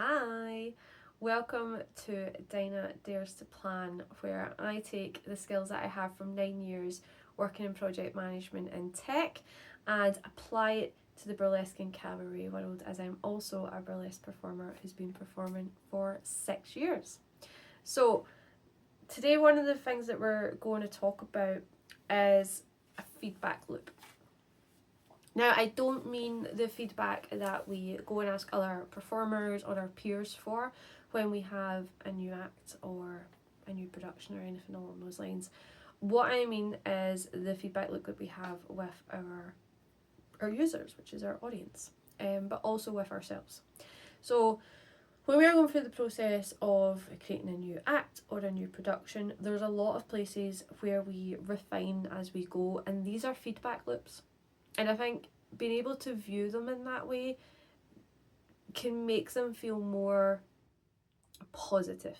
Hi, welcome to Dinah Dares to Plan, where I take the skills that I have from 9 years working in project management and tech and apply it to the burlesque and cabaret world, as I'm also a burlesque performer who's been performing for 6 years. So today one of the things that we're going to talk about is a feedback loop. Now, I don't mean the feedback that we go and ask other performers or our peers for when we have a new act or a new production or anything along those lines. What I mean is the feedback loop that we have with our users, which is our audience, but also with ourselves. So when we are going through the process of creating a new act or a new production, there's a lot of places where we refine as we go, and these are feedback loops. And I think being able to view them in that way can make them feel more positive.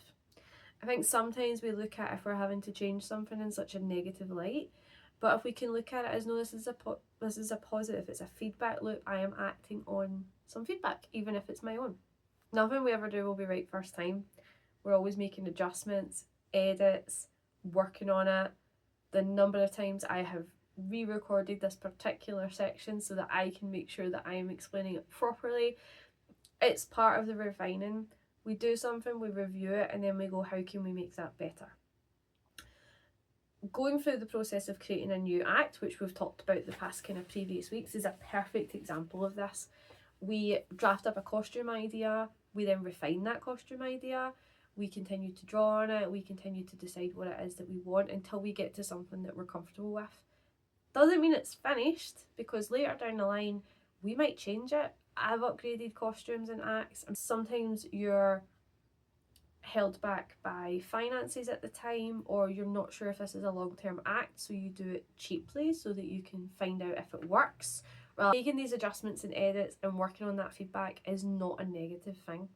I think sometimes we look at if we're having to change something in such a negative light, but if we can look at it as, no, this is a positive, it's a feedback loop, I am acting on some feedback, even if it's my own. Nothing we ever do will be right first time. We're always making adjustments, edits, working on it. The number of times I have re-recorded this particular section so that I can make sure that I am explaining it properly. It's part of the refining. We do something, we review it, and then we go, how can we make that better? Going through the process of creating a new act, which we've talked about the past kind of previous weeks, is a perfect example of this. We draft up a costume idea, we then refine that costume idea, we continue to draw on it, we continue to decide what it is that we want until we get to something that we're comfortable with. Doesn't mean it's finished, because later down the line we might change it. I've upgraded costumes and acts, and sometimes you're held back by finances at the time, or you're not sure if this is a long-term act, so you do it cheaply so that you can find out if it works. Well, making these adjustments and edits and working on that feedback is not a negative thing,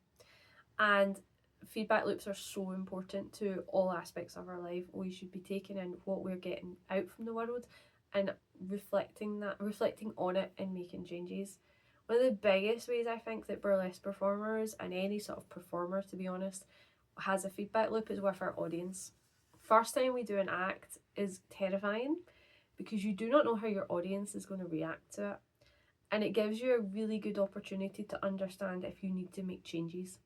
and feedback loops are so important to all aspects of our life. We should be taking in what we're getting out from the world and reflecting on it and making changes. One of the biggest ways I think that burlesque performers, and any sort of performer to be honest, has a feedback loop is with our audience. First time we do an act is terrifying because you do not know how your audience is going to react to it, and it gives you a really good opportunity to understand if you need to make changes.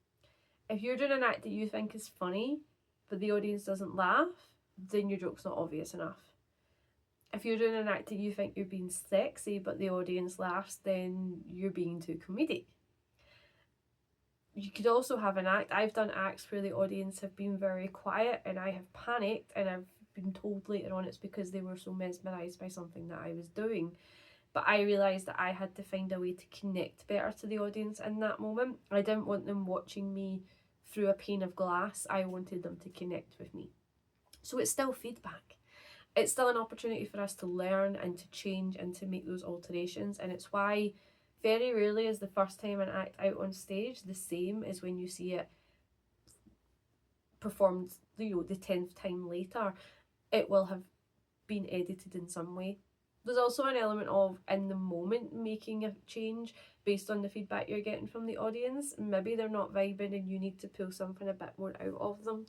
If you're doing an act that you think is funny but the audience doesn't laugh, then your joke's not obvious enough. If you're doing an act that you think you're being sexy but the audience laughs, then you're being too comedic. You could also have an act, I've done acts where the audience have been very quiet and I have panicked, and I've been told later on it's because they were so mesmerised by something that I was doing. But I realised that I had to find a way to connect better to the audience in that moment. I didn't want them watching me through a pane of glass, I wanted them to connect with me. So it's still feedback. It's still an opportunity for us to learn and to change and to make those alterations, and it's why very rarely is the first time an act out on stage the same as when you see it performed, the 10th time later. It will have been edited in some way. There's also an element of, in the moment, making a change based on the feedback you're getting from the audience. Maybe they're not vibing and you need to pull something a bit more out of them.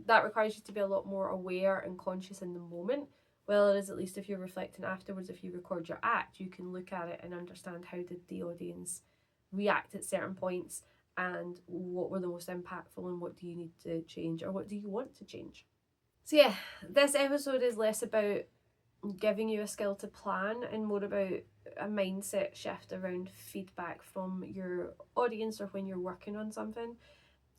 That requires you to be a lot more aware and conscious in the moment. Well, it is, at least if you're reflecting afterwards, if you record your act, you can look at it and understand how did the audience react at certain points, and what were the most impactful, and what do you need to change, or what do you want to change. So yeah, this episode is less about giving you a skill to plan and more about a mindset shift around feedback from your audience or when you're working on something.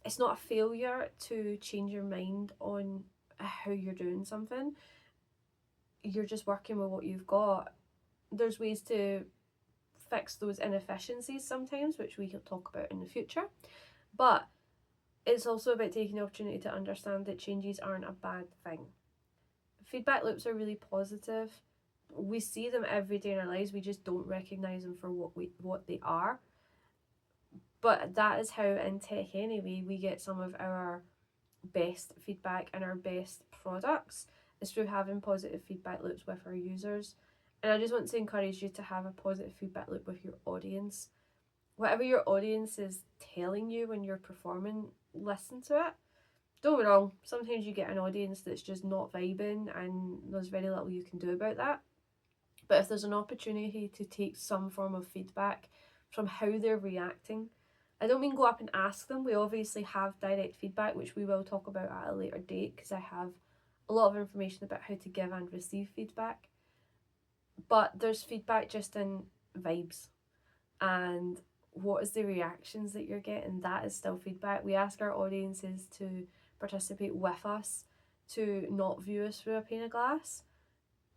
It's not a failure to change your mind on how you're doing something. You're just working with what you've got. There's ways to fix those inefficiencies sometimes, which we can talk about in the future. But it's also about taking the opportunity to understand that changes aren't a bad thing. Feedback loops are really positive. We see them every day in our lives. We just don't recognise them for what they are. But that is how, in tech anyway, we get some of our best feedback and our best products, is through having positive feedback loops with our users. And I just want to encourage you to have a positive feedback loop with your audience. whatever your audience is telling you when you're performing, listen to it. Don't get me wrong, sometimes you get an audience that's just not vibing and there's very little you can do about that. But if there's an opportunity to take some form of feedback from how they're reacting, I don't mean go up and ask them. We obviously have direct feedback, which we will talk about at a later date, because I have a lot of information about how to give and receive feedback. But there's feedback just in vibes and what is the reactions that you're getting. That is still feedback. We ask our audiences to participate with us, to not view us through a pane of glass,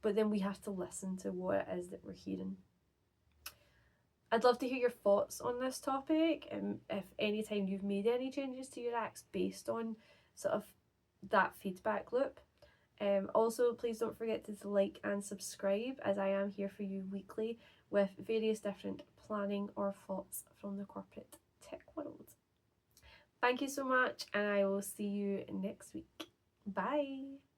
but then we have to listen to what it is that we're hearing. I'd love to hear your thoughts on this topic, and if any time you've made any changes to your acts based on sort of that feedback loop. Also, please don't forget to like and subscribe, as I am here for you weekly with various different planning or thoughts from the corporate tech world. Thank you so much, and I will see you next week. Bye.